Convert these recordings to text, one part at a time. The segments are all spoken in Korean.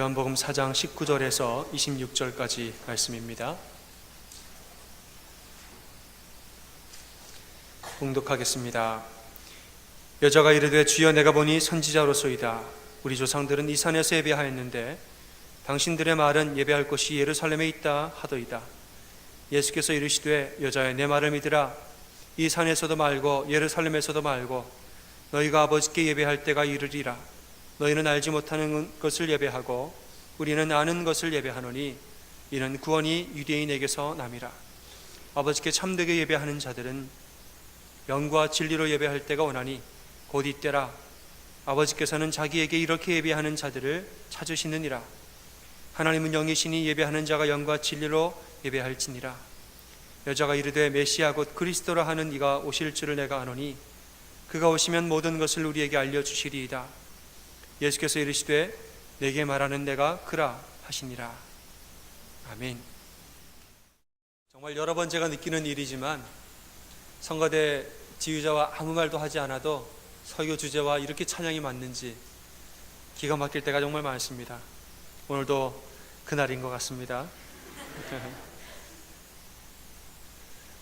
요한복음 4장 19절에서 26절까지 말씀입니다. 봉독하겠습니다. 여자가 이르되 주여 내가 보니 선지자로소이다. 우리 조상들은 이 산에서 예배하였는데 당신들의 말은 예배할 곳이 예루살렘에 있다 하더이다. 예수께서 이르시되 여자여 내 말을 믿으라. 이 산에서도 말고 예루살렘에서도 말고 너희가 아버지께 예배할 때가 이르리라. 너희는 알지 못하는 것을 예배하고 우리는 아는 것을 예배하노니 이는 구원이 유대인에게서 남이라. 아버지께 참되게 예배하는 자들은 영과 진리로 예배할 때가 오나니 곧 이때라. 아버지께서는 자기에게 이렇게 예배하는 자들을 찾으시느니라. 하나님은 영이시니 예배하는 자가 영과 진리로 예배할지니라. 여자가 이르되 메시아 곧 그리스도라 하는 이가 오실 줄을 내가 아노니 그가 오시면 모든 것을 우리에게 알려주시리이다. 예수께서 이르시되 내게 말하는 내가 그라 하시니라. 아멘. 정말 여러 번 제가 느끼는 일이지만 성가대 지휘자와 아무 말도 하지 않아도 설교 주제와 이렇게 찬양이 맞는지 기가 막힐 때가 정말 많습니다. 오늘도 그날인 것 같습니다.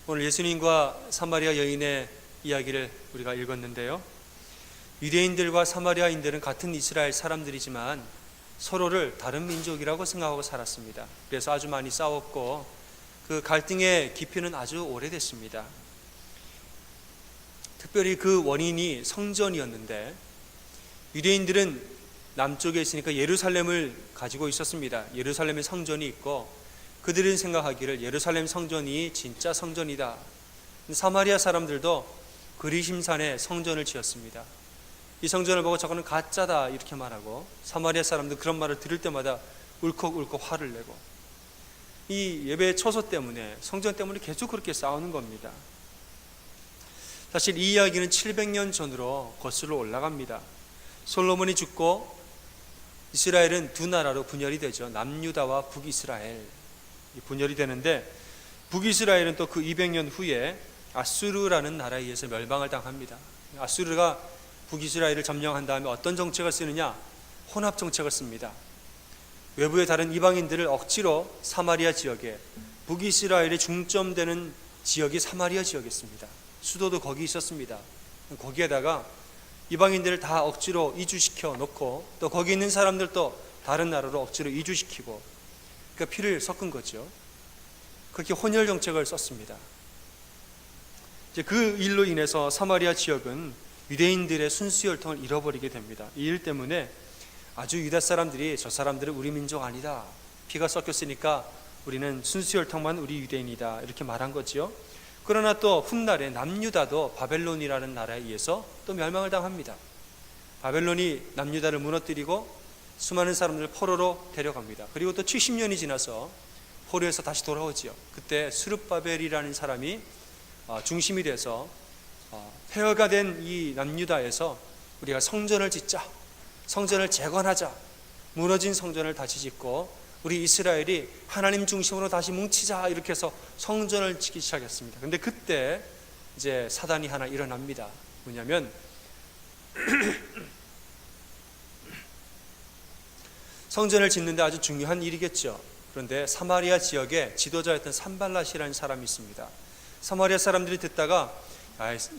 오늘 예수님과 사마리아 여인의 이야기를 우리가 읽었는데요. 유대인들과 사마리아인들은 같은 이스라엘 사람들이지만 서로를 다른 민족이라고 생각하고 살았습니다. 그래서 아주 많이 싸웠고 그 갈등의 깊이는 아주 오래됐습니다. 특별히 그 원인이 성전이었는데 유대인들은 남쪽에 있으니까 예루살렘을 가지고 있었습니다. 예루살렘에 성전이 있고 그들은 생각하기를 예루살렘 성전이 진짜 성전이다. 사마리아 사람들도 그리심산에 성전을 지었습니다. 이 성전을 보고 저거는 가짜다 이렇게 말하고 사마리아 사람들 그런 말을 들을 때마다 울컥울컥 화를 내고 이 예배 처소 때문에 성전 때문에 계속 그렇게 싸우는 겁니다. 사실 이 이야기는 700년 전으로 거슬러 올라갑니다. 솔로몬이 죽고 이스라엘은 두 나라로 분열이 되죠. 남유다와 북이스라엘 분열이 되는데 북이스라엘은 또 그 200년 후에 아수르라는 나라에 의해서 멸망을 당합니다. 아수르가 북이스라엘을 점령한 다음에 어떤 정책을 쓰느냐? 혼합 정책을 씁니다. 외부의 다른 이방인들을 억지로 사마리아 지역에 북이스라엘의 중점되는 지역이 사마리아 지역이었습니다. 수도도 거기 있었습니다. 거기에다가 이방인들을 다 억지로 이주시켜 놓고 또 거기 있는 사람들도 다른 나라로 억지로 이주시키고 그러니까 피를 섞은 거죠. 그렇게 혼혈 정책을 썼습니다. 이제 그 일로 인해서 사마리아 지역은 유대인들의 순수 혈통을 잃어버리게 됩니다. 이 일 때문에 아주 유다 사람들이 저 사람들은 우리 민족 아니다. 피가 섞였으니까 우리는 순수 혈통만 우리 유대인이다. 이렇게 말한 거지요. 그러나 또 훗날에 남유다도 바벨론이라는 나라에 의해서 또 멸망을 당합니다. 바벨론이 남유다를 무너뜨리고 수많은 사람들을 포로로 데려갑니다. 그리고 또 70년이 지나서 포로에서 다시 돌아오지요. 그때 스룹바벨이라는 사람이 중심이 돼서 폐허가 된 이 남유다에서 우리가 성전을 짓자, 성전을 재건하자, 무너진 성전을 다시 짓고 우리 이스라엘이 하나님 중심으로 다시 뭉치자 이렇게 해서 성전을 짓기 시작했습니다. 근데 그때 이제 사단이 하나 일어납니다. 뭐냐면 성전을 짓는데 아주 중요한 일이겠죠. 그런데 사마리아 지역에 지도자였던 산발랏이라는 사람이 있습니다. 사마리아 사람들이 듣다가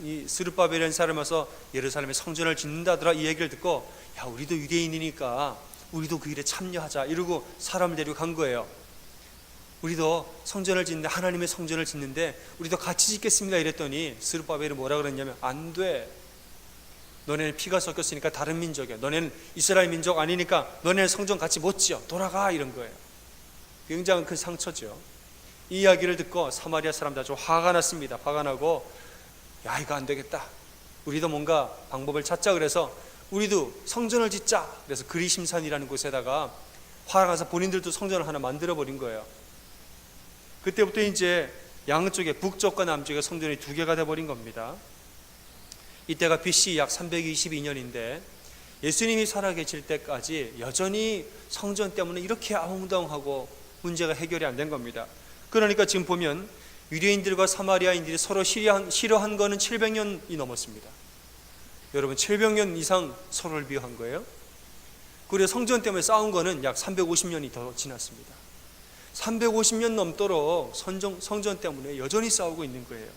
이 스룹바벨이라는 사람이 와서 예루살렘에 성전을 짓는다더라 이 얘기를 듣고 야 우리도 유대인이니까 우리도 그 일에 참여하자 이러고 사람을 데리고 간 거예요. 우리도 성전을 짓는데 하나님의 성전을 짓는데 우리도 같이 짓겠습니다 이랬더니 스룹바벨이 뭐라 그랬냐면 안 돼. 너네는 피가 섞였으니까 다른 민족이야. 너네는 이스라엘 민족 아니니까 너네는 성전 같이 못 지어. 돌아가 이런 거예요. 굉장히 큰 상처죠. 이 이야기를 듣고 사마리아 사람들 아주 화가 났습니다. 화가 나고 야 이거 안 되겠다. 우리도 뭔가 방법을 찾자 그래서 우리도 성전을 짓자. 그래서 그리심산이라는 곳에다가 화가 나서 본인들도 성전을 하나 만들어 버린 거예요. 그때부터 이제 양쪽에 북쪽과 남쪽에 성전이 두 개가 돼 버린 겁니다. 이때가 BC 약 322년인데 예수님이 살아계실 때까지 여전히 성전 때문에 이렇게 아웅다웅하고 문제가 해결이 안 된 겁니다. 그러니까 지금 보면 유대인들과 사마리아인들이 서로 싫어한 거는 700년이 넘었습니다. 여러분 700년 이상 서로를 미워한 거예요. 그리고 성전 때문에 싸운 거는 약 350년이 더 지났습니다. 350년 넘도록 성전 때문에 여전히 싸우고 있는 거예요.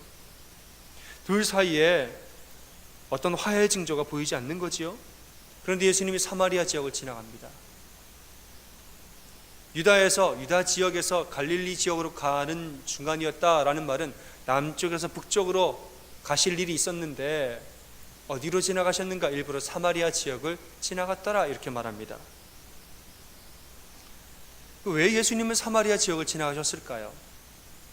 둘 사이에 어떤 화해의 징조가 보이지 않는 거지요. 그런데 예수님이 사마리아 지역을 지나갑니다. 유다 지역에서 갈릴리 지역으로 가는 중간이었다라는 말은 남쪽에서 북쪽으로 가실 일이 있었는데 어디로 지나가셨는가? 일부러 사마리아 지역을 지나갔더라 이렇게 말합니다. 왜 예수님은 사마리아 지역을 지나가셨을까요?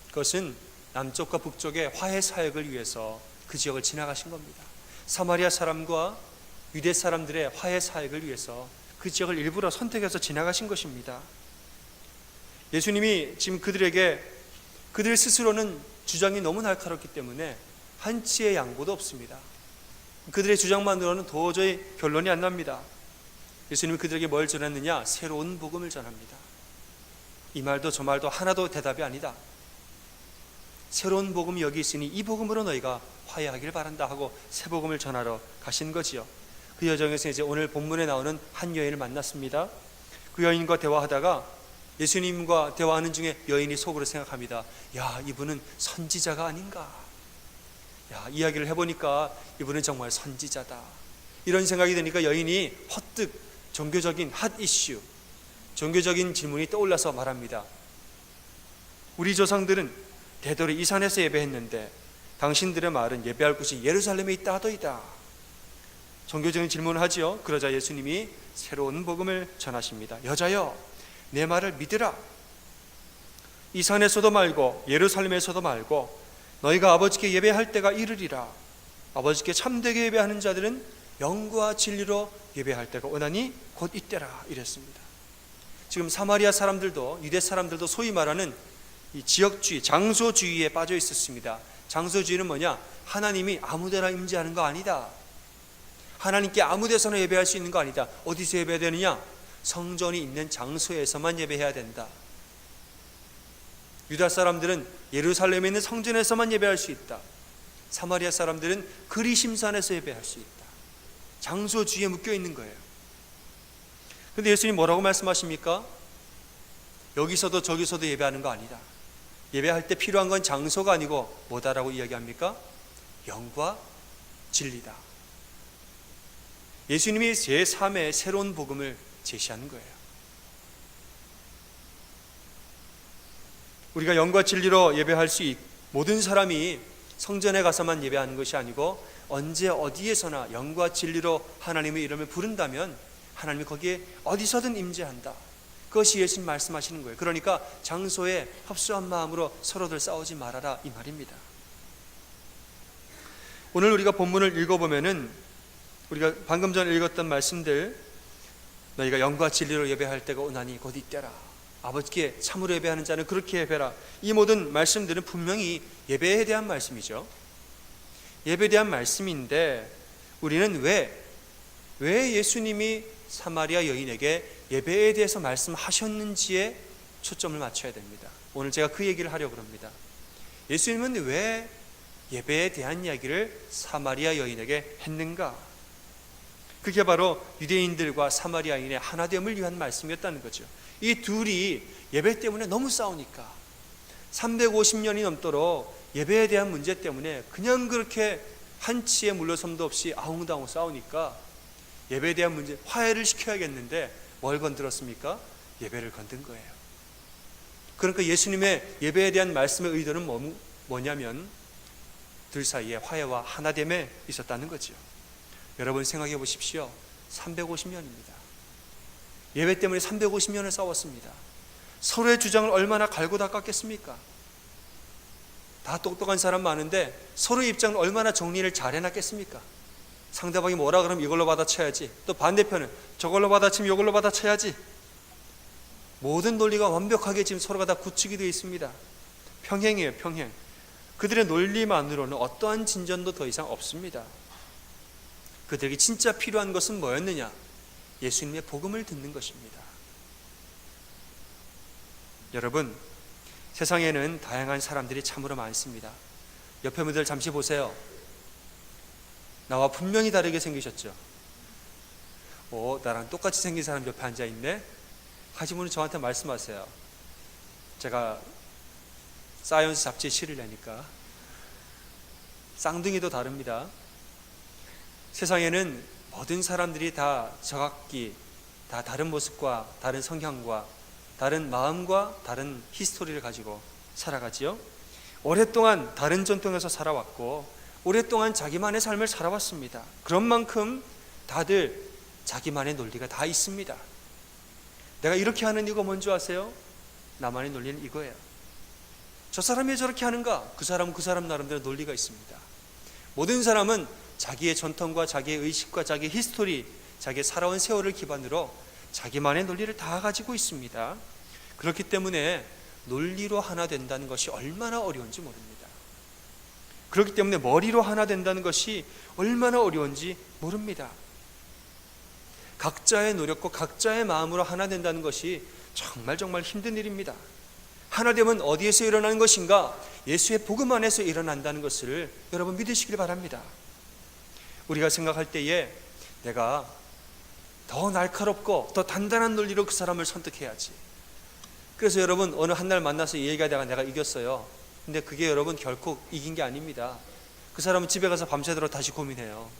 그것은 남쪽과 북쪽의 화해 사역을 위해서 그 지역을 지나가신 겁니다. 사마리아 사람과 유대 사람들의 화해 사역을 위해서 그 지역을 일부러 선택해서 지나가신 것입니다. 예수님이 지금 그들 스스로는 주장이 너무 날카롭기 때문에 한치의 양보도 없습니다. 그들의 주장만으로는 도저히 결론이 안 납니다. 예수님이 그들에게 뭘 전했느냐? 새로운 복음을 전합니다. 이 말도 저 말도 하나도 대답이 아니다. 새로운 복음이 여기 있으니 이 복음으로 너희가 화해하길 바란다 하고 새 복음을 전하러 가신 거지요. 그 여정에서 이제 오늘 본문에 나오는 한 여인을 만났습니다. 그 여인과 대화하다가 예수님과 대화하는 중에 여인이 속으로 생각합니다. 야, 이분은 선지자가 아닌가? 야, 이야기를 해보니까 이분은 정말 선지자다. 이런 생각이 드니까 여인이 퍼뜩 종교적인 핫 이슈, 종교적인 질문이 떠올라서 말합니다. 우리 조상들은 되도록 이 산에서 예배했는데 당신들의 말은 예배할 곳이 예루살렘에 있다 하더이다. 종교적인 질문을 하지요. 그러자 예수님이 새로운 복음을 전하십니다. 여자여, 내 말을 믿으라. 이 산에서도 말고 예루살렘에서도 말고 너희가 아버지께 예배할 때가 이르리라. 아버지께 참되게 예배하는 자들은 영과 진리로 예배할 때가 오나니 곧 이때라. 이랬습니다. 지금 사마리아 사람들도 유대 사람들도 소위 말하는 이 지역주의, 장소주의에 빠져 있었습니다. 장소주의는 뭐냐? 하나님이 아무데나 임재하는 거 아니다. 하나님께 아무 데서나 예배할 수 있는 거 아니다. 어디서 예배해야 되느냐? 성전이 있는 장소에서만 예배해야 된다. 유다 사람들은 예루살렘에 있는 성전에서만 예배할 수 있다. 사마리아 사람들은 그리심산에서 예배할 수 있다. 장소주의에 묶여 있는 거예요. 그런데 예수님 뭐라고 말씀하십니까? 여기서도 저기서도 예배하는 거 아니다. 예배할 때 필요한 건 장소가 아니고 뭐다라고 이야기합니까? 영과 진리다. 예수님이 제3의 새로운 복음을 제시하는 거예요. 우리가 영과 진리로 예배할 수 모든 사람이 성전에 가서만 예배하는 것이 아니고 언제 어디에서나 영과 진리로 하나님의 이름을 부른다면 하나님이 거기에 어디서든 임재한다. 그것이 예수님 말씀하시는 거예요. 그러니까 장소에 협소한 마음으로 서로들 싸우지 말아라 이 말입니다. 오늘 우리가 본문을 읽어보면은 우리가 방금 전에 읽었던 말씀들, 너희가 영과 진리로 예배할 때가 오나니 곧 이때라. 아버지께 참으로 예배하는 자는 그렇게 예배라. 이 모든 말씀들은 분명히 예배에 대한 말씀이죠. 예배에 대한 말씀인데 우리는 왜 예수님이 사마리아 여인에게 예배에 대해서 말씀하셨는지에 초점을 맞춰야 됩니다. 오늘 제가 그 얘기를 하려고 합니다. 예수님은 왜 예배에 대한 이야기를 사마리아 여인에게 했는가? 그게 바로 유대인들과 사마리아인의 하나됨을 위한 말씀이었다는 거죠. 이 둘이 예배 때문에 너무 싸우니까 350년이 넘도록 예배에 대한 문제 때문에 그냥 그렇게 한치의 물러섬도 없이 아웅다웅 싸우니까 예배에 대한 문제 화해를 시켜야겠는데 뭘 건드렸습니까? 예배를 건든 거예요. 그러니까 예수님의 예배에 대한 말씀의 의도는 뭐냐면 둘 사이에 화해와 하나됨에 있었다는 거죠. 여러분 생각해 보십시오. 350년입니다. 예배 때문에 350년을 싸웠습니다. 서로의 주장을 얼마나 갈고 닦았겠습니까? 다 똑똑한 사람 많은데 서로의 입장을 얼마나 정리를 잘 해놨겠습니까? 상대방이 뭐라 그러면 이걸로 받아쳐야지. 또 반대편은 저걸로 받아치면 이걸로 받아쳐야지. 모든 논리가 완벽하게 지금 서로가 다 구축이 되어 있습니다. 평행이에요, 평행. 그들의 논리만으로는 어떠한 진전도 더 이상 없습니다. 그들에게 진짜 필요한 것은 뭐였느냐? 예수님의 복음을 듣는 것입니다. 여러분, 세상에는 다양한 사람들이 참으로 많습니다. 옆에 분들 잠시 보세요. 나와 분명히 다르게 생기셨죠? 나랑 똑같이 생긴 사람 옆에 앉아있네? 하시면 저한테 말씀하세요. 제가 사이언스 잡지에 시를 내니까. 쌍둥이도 다릅니다. 세상에는 모든 사람들이 다 저각기, 다 다른 모습과 다른 성향과 다른 마음과 다른 히스토리를 가지고 살아가지요. 오랫동안 다른 전통에서 살아왔고 오랫동안 자기만의 삶을 살아왔습니다. 그런 만큼 다들 자기만의 논리가 다 있습니다. 내가 이렇게 하는 이유가 뭔지 아세요? 나만의 논리는 이거예요. 저 사람이 왜 저렇게 하는가? 그 사람은 그 사람 나름대로 논리가 있습니다. 모든 사람은 자기의 전통과 자기의 의식과 자기의 히스토리, 자기의 살아온 세월을 기반으로 자기만의 논리를 다 가지고 있습니다. 그렇기 때문에 논리로 하나 된다는 것이 얼마나 어려운지 모릅니다. 그렇기 때문에 머리로 하나 된다는 것이 얼마나 어려운지 모릅니다. 각자의 노력과 각자의 마음으로 하나 된다는 것이 정말 힘든 일입니다. 하나 되면 어디에서 일어나는 것인가? 예수의 복음 안에서 일어난다는 것을 여러분 믿으시길 바랍니다. 우리가 생각할 때에 내가 더 날카롭고 더 단단한 논리로 그 사람을 선택해야지. 그래서 여러분 어느 한 날 만나서 얘기하다가 내가 이겼어요. 근데 그게 여러분 결코 이긴 게 아닙니다. 그 사람은 집에 가서 밤새도록 다시 고민해요.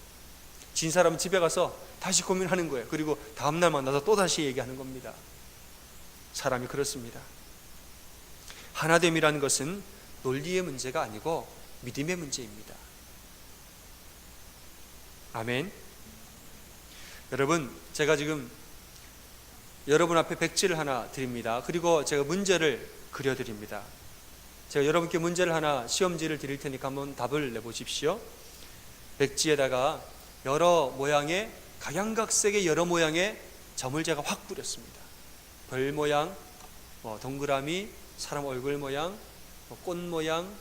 진 사람은 집에 가서 다시 고민하는 거예요. 그리고 다음날 만나서 또 다시 얘기하는 겁니다. 사람이 그렇습니다. 하나됨이라는 것은 논리의 문제가 아니고 믿음의 문제입니다. 아멘. 여러분, 제가 지금 여러분 앞에 백지를 하나 드립니다. 그리고 제가 문제를 그려드립니다. 제가 여러분께 문제를 하나 시험지를 드릴 테니까 한번 답을 내보십시오. 백지에다가 여러 모양의 각양각색의 여러 모양의 점을 제가 확 뿌렸습니다. 별 모양, 동그라미, 사람 얼굴 모양, 꽃 모양,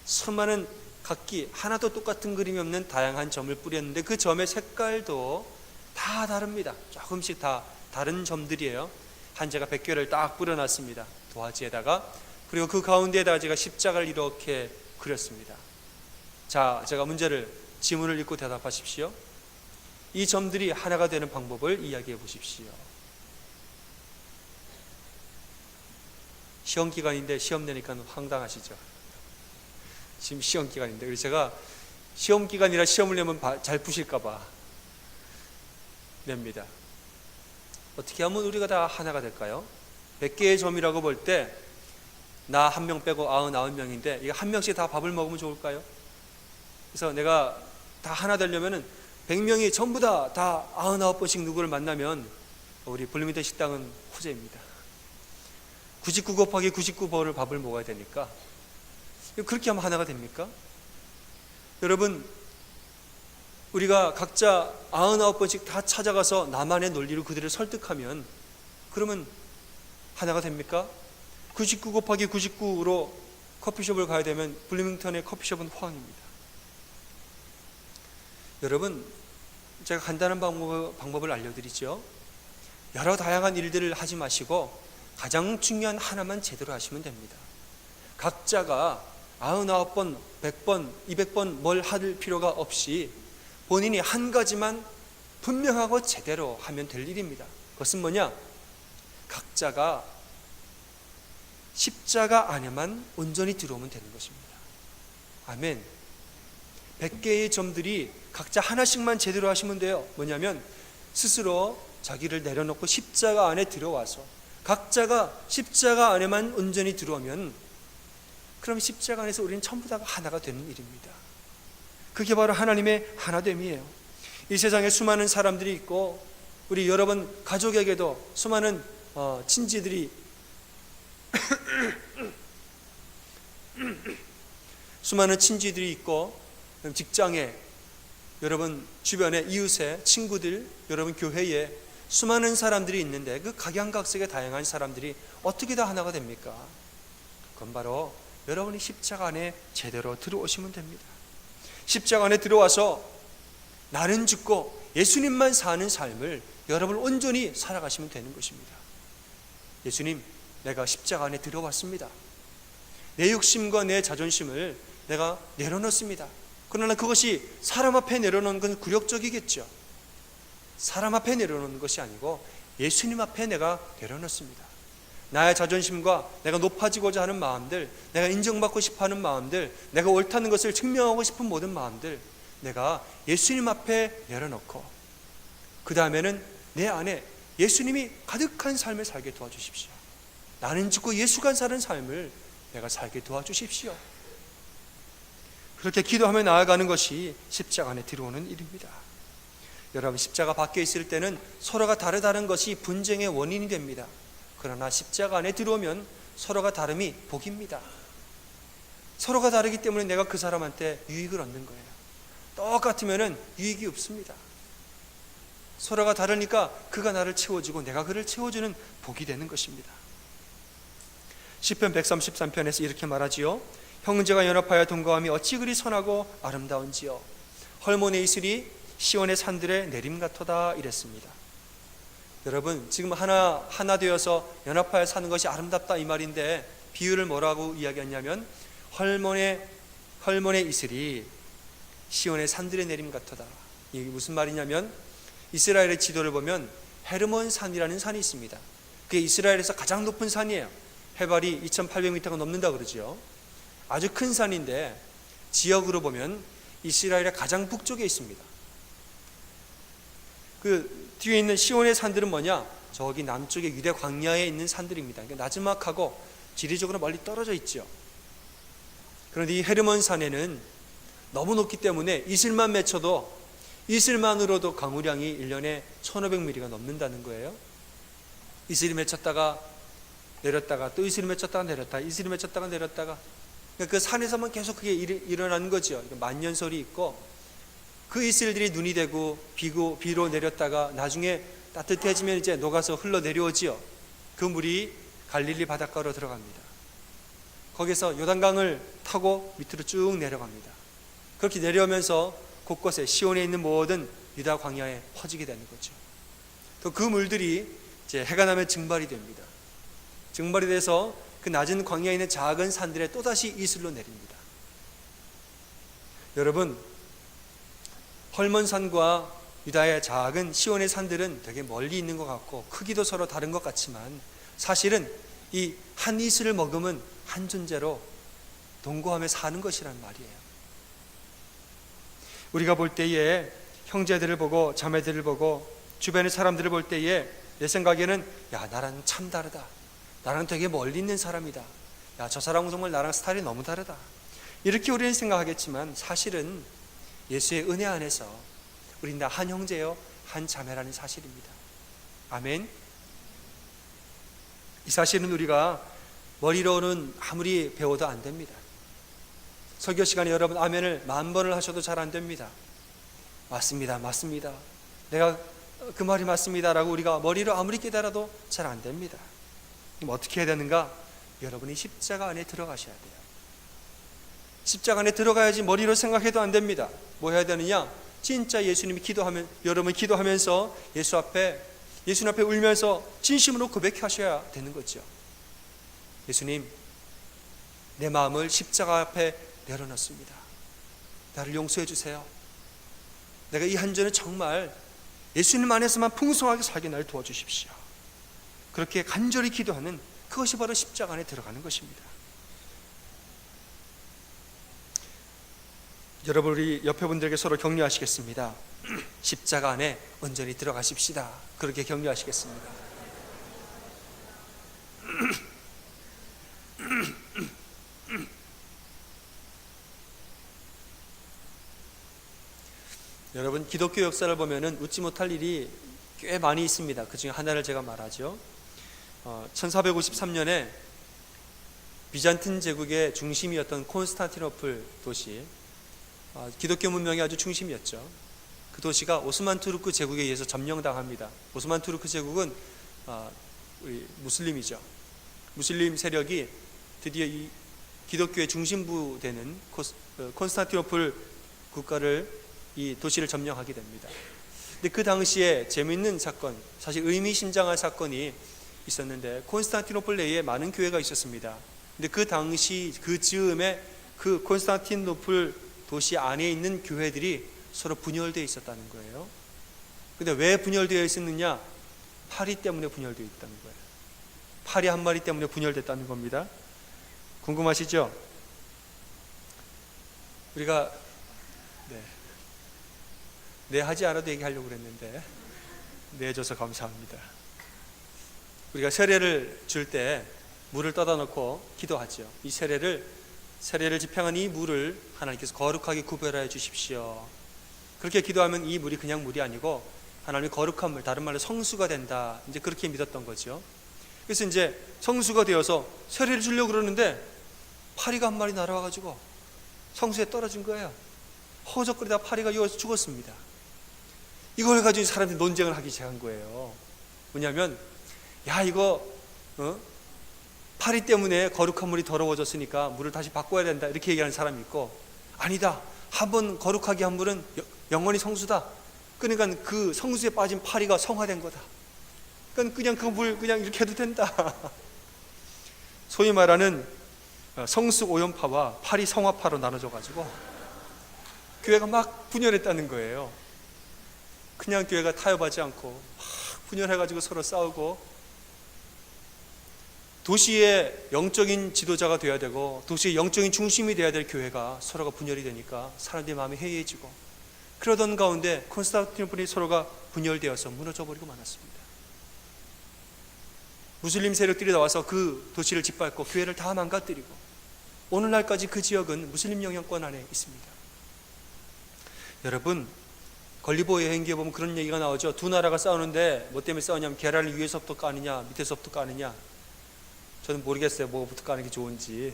수많은 각기 하나도 똑같은 그림이 없는 다양한 점을 뿌렸는데 그 점의 색깔도 다 다릅니다. 조금씩 다 다른 점들이에요. 한 제가 100개를 딱 뿌려놨습니다. 도화지에다가. 그리고 그 가운데에다가 제가 십자가를 이렇게 그렸습니다. 자, 제가 지문을 읽고 대답하십시오. 이 점들이 하나가 되는 방법을 이야기해 보십시오. 시험 기간인데 시험 내니까 황당하시죠? 지금 시험 기간인데, 그래서 제가 시험 기간이라 시험을 내면 잘 푸실까봐 냅니다. 어떻게 하면 우리가 다 하나가 될까요? 100개의 점이라고 볼 때 나 한 명 빼고 99명인데 이거 한 명씩 다 밥을 먹으면 좋을까요? 그래서 내가 다 하나 되려면은 100명이 전부 다 99번씩 누구를 만나면 우리 블루민트 식당은 호재입니다. 99 곱하기 99번을 밥을 먹어야 되니까 그렇게 하면 하나가 됩니까? 여러분, 우리가 각자 99번씩 다 찾아가서 나만의 논리로 그들을 설득하면 그러면 하나가 됩니까? 99 곱하기 99로 커피숍을 가야 되면 블루밍턴의 커피숍은 호황입니다. 여러분, 제가 간단한 방법을 알려드리죠. 여러 다양한 일들을 하지 마시고 가장 중요한 하나만 제대로 하시면 됩니다. 각자가 99번, 100번, 200번 뭘 할 필요가 없이 본인이 한 가지만 분명하고 제대로 하면 될 일입니다. 그것은 뭐냐? 각자가 십자가 안에만 온전히 들어오면 되는 것입니다. 아멘. 100개의 점들이 각자 하나씩만 제대로 하시면 돼요. 뭐냐면 스스로 자기를 내려놓고 십자가 안에 들어와서 각자가 십자가 안에만 온전히 들어오면 그럼 십자가 안에서 우리는 전부 다가 하나가 되는 일입니다. 그게 바로 하나님의 하나됨이에요. 이 세상에 수많은 사람들이 있고 우리 여러분 가족에게도 수많은 친지들이 수많은 친지들이 있고 직장에 여러분 주변에 이웃에 친구들 여러분 교회에 수많은 사람들이 있는데 그 각양각색의 다양한 사람들이 어떻게 다 하나가 됩니까? 그건 바로 여러분이 십자가 안에 제대로 들어오시면 됩니다. 십자가 안에 들어와서 나는 죽고 예수님만 사는 삶을 여러분 온전히 살아가시면 되는 것입니다. 예수님, 내가 십자가 안에 들어왔습니다. 내 욕심과 내 자존심을 내가 내려놓습니다. 그러나 그것이 사람 앞에 내려놓는 건 굴욕적이겠죠. 사람 앞에 내려놓는 것이 아니고 예수님 앞에 내가 내려놓습니다. 나의 자존심과 내가 높아지고자 하는 마음들, 내가 인정받고 싶어하는 마음들, 내가 옳다는 것을 증명하고 싶은 모든 마음들, 내가 예수님 앞에 내려놓고 그 다음에는 내 안에 예수님이 가득한 삶을 살게 도와주십시오. 나는 죽고 예수가 사는 삶을 내가 살게 도와주십시오. 그렇게 기도하며 나아가는 것이 십자가 안에 들어오는 일입니다. 여러분, 십자가 밖에 있을 때는 서로가 다르다는 것이 분쟁의 원인이 됩니다. 그러나 십자가 안에 들어오면 서로가 다름이 복입니다. 서로가 다르기 때문에 내가 그 사람한테 유익을 얻는 거예요. 똑같으면 유익이 없습니다. 서로가 다르니까 그가 나를 채워주고 내가 그를 채워주는 복이 되는 것입니다. 시편 133편에서 이렇게 말하지요. 형제가 연합하여 동거함이 어찌 그리 선하고 아름다운지요. 헐몬의 이슬이 시온의 산들의 내림 같도다 이랬습니다. 여러분, 지금 하나 되어서 연합하여 사는 것이 아름답다 이 말인데, 비유를 뭐라고 이야기했냐면 헐몬의 이슬이 시온의 산들의 내림 같도다. 이게 무슨 말이냐면, 이스라엘의 지도를 보면 헤르몬 산이라는 산이 있습니다. 그게 이스라엘에서 가장 높은 산이에요. 해발이 2800m가 넘는다 그러죠. 아주 큰 산인데 지역으로 보면 이스라엘의 가장 북쪽에 있습니다. 그 뒤에 있는 시온의 산들은 뭐냐? 저기 남쪽의 유대 광야에 있는 산들입니다. 그러니까 나지막하고 지리적으로 멀리 떨어져 있죠. 그런데 이 헤르몬 산에는 너무 높기 때문에 이슬만 맺혀도, 이슬만으로도 강우량이 1년에 1500mm가 넘는다는 거예요. 이슬이 맺혔다가 내렸다가 또 이슬이 맺혔다가 내렸다가 이슬이 맺혔다가 내렸다가, 그러니까 그 산에서만 계속 그게 일어나는 거죠. 만년설이 있고, 그 이슬들이 눈이 되고 비로 내렸다가 나중에 따뜻해지면 이제 녹아서 흘러 내려오지요. 그 물이 갈릴리 바닷가로 들어갑니다. 거기서 요단강을 타고 밑으로 쭉 내려갑니다. 그렇게 내려오면서 곳곳에 시온에 있는 모든 유다 광야에 퍼지게 되는 거죠. 또 그 물들이 이제 해가 나면 증발이 됩니다. 증발이 돼서 그 낮은 광야에 있는 작은 산들에 또다시 이슬로 내립니다. 여러분, 헐몬산과 유다의 작은 시온의 산들은 되게 멀리 있는 것 같고 크기도 서로 다른 것 같지만, 사실은 이 한 이슬을 머금은 한 존재로 동거하며 사는 것이란 말이에요. 우리가 볼 때에 형제들을 보고 자매들을 보고 주변의 사람들을 볼 때에 내 생각에는, 야, 나랑 참 다르다, 나랑 되게 멀리 있는 사람이다, 야, 저 사람은 정말 나랑 스타일이 너무 다르다, 이렇게 우리는 생각하겠지만, 사실은 예수의 은혜 안에서 우린 다 한 형제요 한 자매라는 사실입니다. 아멘. 이 사실은 우리가 머리로는 아무리 배워도 안 됩니다. 설교 시간에 여러분 아멘을 10,000번을 하셔도 잘 안 됩니다. 맞습니다, 맞습니다, 내가 그 말이 맞습니다라고 우리가 머리로 아무리 깨달아도 잘 안 됩니다. 그럼 어떻게 해야 되는가? 여러분이 십자가 안에 들어가셔야 돼요. 십자가 안에 들어가야지 머리로 생각해도 안 됩니다. 뭐 해야 되느냐? 진짜 예수님이 여러분 기도하면서 예수님 앞에 울면서 진심으로 고백하셔야 되는 거죠. 예수님, 내 마음을 십자가 앞에 내려놓습니다. 나를 용서해 주세요. 내가 이 한전을 정말 예수님 안에서만 풍성하게 살게 날 도와주십시오. 그렇게 간절히 기도하는 그것이 바로 십자가 안에 들어가는 것입니다. 여러분, 우리 옆에 분들에게 서로 격려하시겠습니다. 십자가 안에 온전히 들어가십시다. 그렇게 격려하시겠습니다. 여러분, 기독교 역사를 보면은 웃지 못할 일이 꽤 많이 있습니다. 그 중에 하나를 제가 말하죠. 1453년에 비잔틴 제국의 중심이었던 콘스탄티노플 도시, 기독교 문명의 아주 중심이었죠. 그 도시가 오스만 투르크 제국에 의해서 점령당합니다. 오스만 투르크 제국은 무슬림이죠. 무슬림 세력이 드디어 이 기독교의 중심부 되는 콘스탄티노플 국가를, 이 도시를 점령하게 됩니다. 근데 그 당시에 재미있는 사건, 사실 의미심장한 사건이 있었는데, 콘스탄티노플 내에 많은 교회가 있었습니다. 근데 그 당시 그 즈음에 그 콘스탄티노플 도시 안에 있는 교회들이 서로 분열되어 있었다는 거예요. 근데 왜 분열되어 있었느냐? 파리 때문에 분열되어 있다는 거예요. 파리 한 마리 때문에 분열됐다는 겁니다. 궁금하시죠? 우리가 네 하지 않아도 얘기하려고 그랬는데 네 해줘서 감사합니다. 우리가 세례를 줄 때 물을 떠다 놓고 기도하죠. 이 세례를 집행한 이 물을 하나님께서 거룩하게 구별하여 주십시오. 그렇게 기도하면 이 물이 그냥 물이 아니고 하나님의 거룩한 물, 다른 말로 성수가 된다. 이제 그렇게 믿었던 거죠. 그래서 이제 성수가 되어서 세례를 주려고 그러는데 파리가 한 마리 날아와가지고 성수에 떨어진 거예요. 허우적거리다 파리가 이어서 죽었습니다. 이걸 가지고 사람들이 논쟁을 하기 시작한 거예요. 뭐냐면, 야, 이거 파리 때문에 거룩한 물이 더러워졌으니까 물을 다시 바꿔야 된다, 이렇게 얘기하는 사람이 있고, 아니다, 한번 거룩하게 한 물은 영원히 성수다. 그러니까 그 성수에 빠진 파리가 성화된 거다. 그러니까 그냥 그 물 그냥 이렇게 해도 된다. 소위 말하는 성수 오염파와 파리 성화파로 나눠져 가지고 교회가 막 분열했다는 거예요. 그냥 교회가 타협하지 않고 막 분열해가지고 서로 싸우고, 도시의 영적인 지도자가 되어야 되고 도시의 영적인 중심이 되어야 될 교회가 서로가 분열이 되니까 사람들의 마음이 해이해지고, 그러던 가운데 콘스탄티노플이 서로가 분열되어서 무너져 버리고 말았습니다. 무슬림 세력들이 나와서 그 도시를 짓밟고 교회를 다 망가뜨리고, 오늘날까지 그 지역은 무슬림 영향권 안에 있습니다. 여러분, 걸리버 여행기에 보면 그런 얘기가 나오죠. 두 나라가 싸우는데 뭐 때문에 싸우냐면 계란을 위에서부터 까느냐 밑에서부터 까느냐. 저는 모르겠어요, 뭐부터 까는 게 좋은지.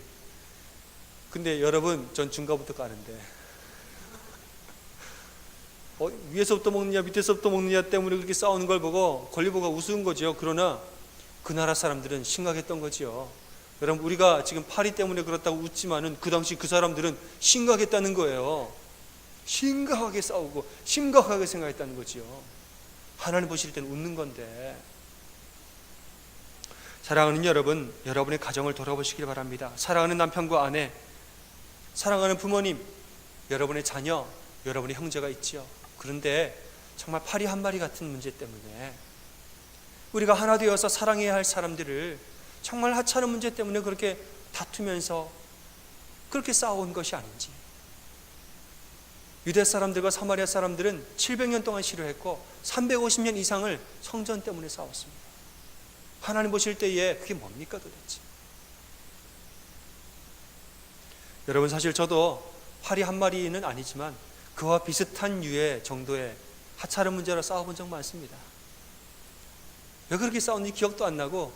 근데 여러분, 전 중간부터 까는데 위에서부터 먹느냐 밑에서부터 먹느냐 때문에 그렇게 싸우는 걸 보고 걸리버가 우스운 거죠. 그러나 그 나라 사람들은 심각했던 거죠. 여러분, 우리가 지금 파리 때문에 그렇다고 웃지만은 그 당시 그 사람들은 심각했다는 거예요. 심각하게 싸우고 심각하게 생각했다는 거지요. 하나님 보실 때는 웃는 건데. 사랑하는 여러분, 여러분의 가정을 돌아보시길 바랍니다. 사랑하는 남편과 아내, 사랑하는 부모님, 여러분의 자녀, 여러분의 형제가 있지요. 그런데 정말 파리 한 마리 같은 문제 때문에 우리가 하나 되어서 사랑해야 할 사람들을 정말 하찮은 문제 때문에 그렇게 다투면서 그렇게 싸워온 것이 아닌지. 유대 사람들과 사마리아 사람들은 700년 동안 싫어했고 350년 이상을 성전 때문에 싸웠습니다. 하나님 보실 때에 그게 뭡니까 도대체? 여러분, 사실 저도 파리 한 마리는 아니지만 그와 비슷한 유의 정도의 하찮은 문제로 싸워본 적 많습니다. 왜 그렇게 싸웠는지 기억도 안 나고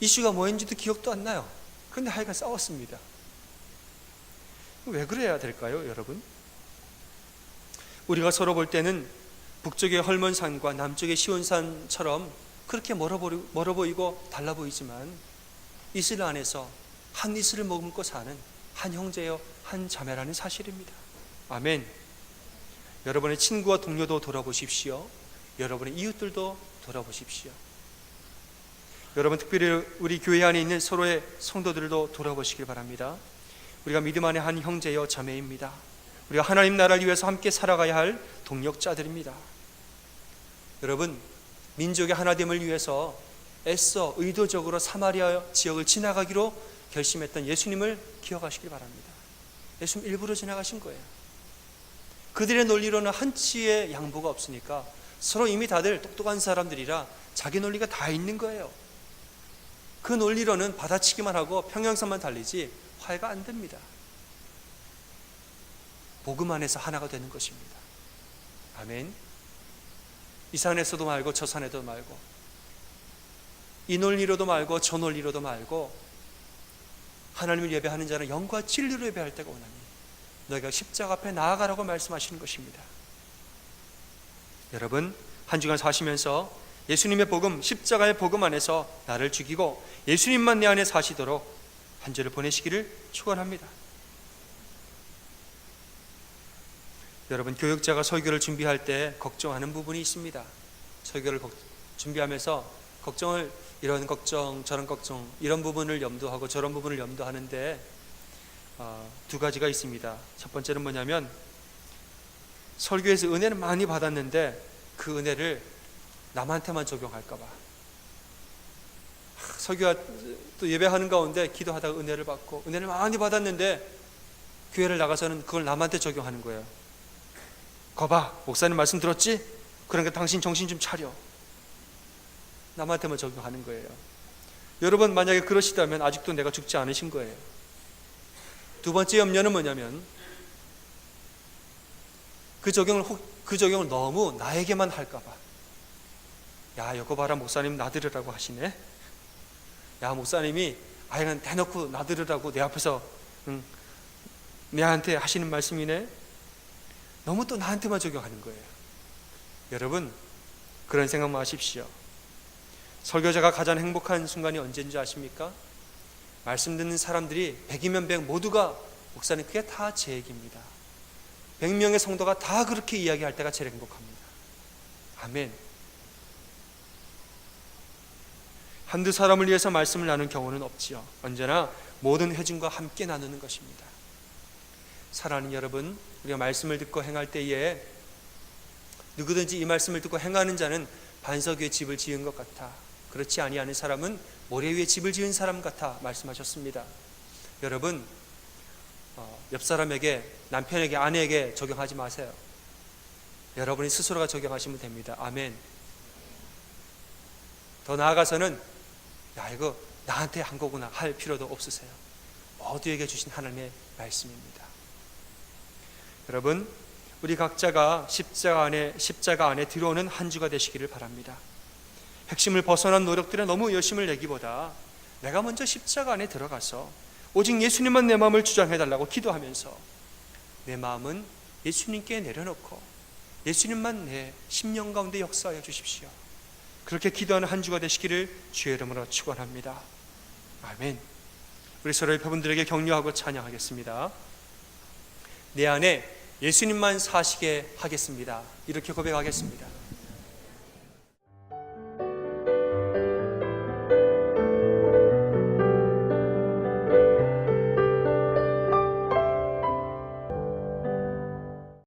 이슈가 뭐였는지도 기억도 안 나요. 그런데 하여간 싸웠습니다. 왜 그래야 될까요, 여러분? 우리가 서로 볼 때는 북쪽의 헐몬산과 남쪽의 시온산처럼 그렇게 멀어 보이고 달라 보이지만 이슬 안에서 한 이슬을 머금고 사는 한 형제여 한 자매라는 사실입니다. 아멘. 여러분의 친구와 동료도 돌아보십시오. 여러분의 이웃들도 돌아보십시오. 여러분, 특별히 우리 교회 안에 있는 서로의 성도들도 돌아보시길 바랍니다. 우리가 믿음 안에 한 형제여 자매입니다. 우리가 하나님 나라를 위해서 함께 살아가야 할 동력자들입니다. 여러분, 민족의 하나됨을 위해서 애써 의도적으로 사마리아 지역을 지나가기로 결심했던 예수님을 기억하시길 바랍니다. 예수님 일부러 지나가신 거예요. 그들의 논리로는 한치의 양보가 없으니까 서로 이미 다들 똑똑한 사람들이라 자기 논리가 다 있는 거예요. 그 논리로는 받아치기만 하고 평행선만 달리지 화해가 안 됩니다. 복음 안에서 하나가 되는 것입니다. 아멘. 이 산에서도 말고 저 산에도 말고 이 논리로도 말고 저 논리로도 말고 하나님을 예배하는 자는 영과 진리로 예배할 때가 오나니 너희가 십자가 앞에 나아가라고 말씀하시는 것입니다. 여러분, 한 주간 사시면서 예수님의 복음, 십자가의 복음 안에서 나를 죽이고 예수님만 내 안에 사시도록 한 주를 보내시기를 축원합니다. 여러분, 교육자가 설교를 준비할 때 걱정하는 부분이 있습니다. 설교를 준비하면서 이런 걱정, 저런 걱정, 이런 부분을 염두하고 저런 부분을 염두하는데 두 가지가 있습니다. 첫 번째는 뭐냐면 설교에서 은혜는 많이 받았는데 그 그 은혜를 남한테만 적용할까 봐. 설교가 또 예배하는 가운데 기도하다가 은혜를 받고 은혜를 많이 받았는데 교회를 나가서는 그걸 남한테 적용하는 거예요. 거봐, 목사님 말씀 들었지? 그러니까 당신 정신 좀 차려. 남한테만 적용하는 거예요. 여러분 만약에 그러시다면 아직도 내가 죽지 않으신 거예요. 두 번째 염려는 뭐냐면 그 적용을 너무 나에게만 할까 봐. 야, 이거 봐라, 목사님 나들으라고 하시네. 야, 목사님이 그냥 대놓고 나들으라고 내 앞에서 내한테 하시는 말씀이네. 너무 또 나한테만 적용하는 거예요. 여러분 그런 생각 마십시오. 설교자가 가장 행복한 순간이 언제인지 아십니까? 말씀 듣는 사람들이 100이면 100 모두가 목사님 그게 다 제 얘기입니다. 100명의 성도가 다 그렇게 이야기할 때가 제일 행복합니다. 아멘. 한두 사람을 위해서 말씀을 나눈 경우는 없지요. 언제나 모든 회중과 함께 나누는 것입니다. 사랑하는 여러분, 우리가 말씀을 듣고 행할 때에 누구든지 이 말씀을 듣고 행하는 자는 반석 위에 집을 지은 것 같아, 그렇지 아니하는 사람은 모래 위에 집을 지은 사람 같아 말씀하셨습니다. 여러분, 옆 사람에게, 남편에게, 아내에게 적용하지 마세요. 여러분이 스스로가 적용하시면 됩니다. 아멘. 더 나아가서는 야, 이거 나한테 한 거구나 할 필요도 없으세요. 모두에게 주신 하나님의 말씀입니다. 여러분, 우리 각자가 십자가 안에 들어오는 한 주가 되시기를 바랍니다. 핵심을 벗어난 노력들에 너무 열심을 내기보다 내가 먼저 십자가 안에 들어가서 오직 예수님만 내 마음을 주장해달라고 기도하면서 내 마음은 예수님께 내려놓고 예수님만 내 심령 가운데 역사하여 주십시오. 그렇게 기도하는 한 주가 되시기를 주의 이름으로 축원합니다. 아멘. 우리 서로 옆에분들에게 격려하고 찬양하겠습니다. 내 안에 예수님만 사시게 하겠습니다. 이렇게 고백하겠습니다.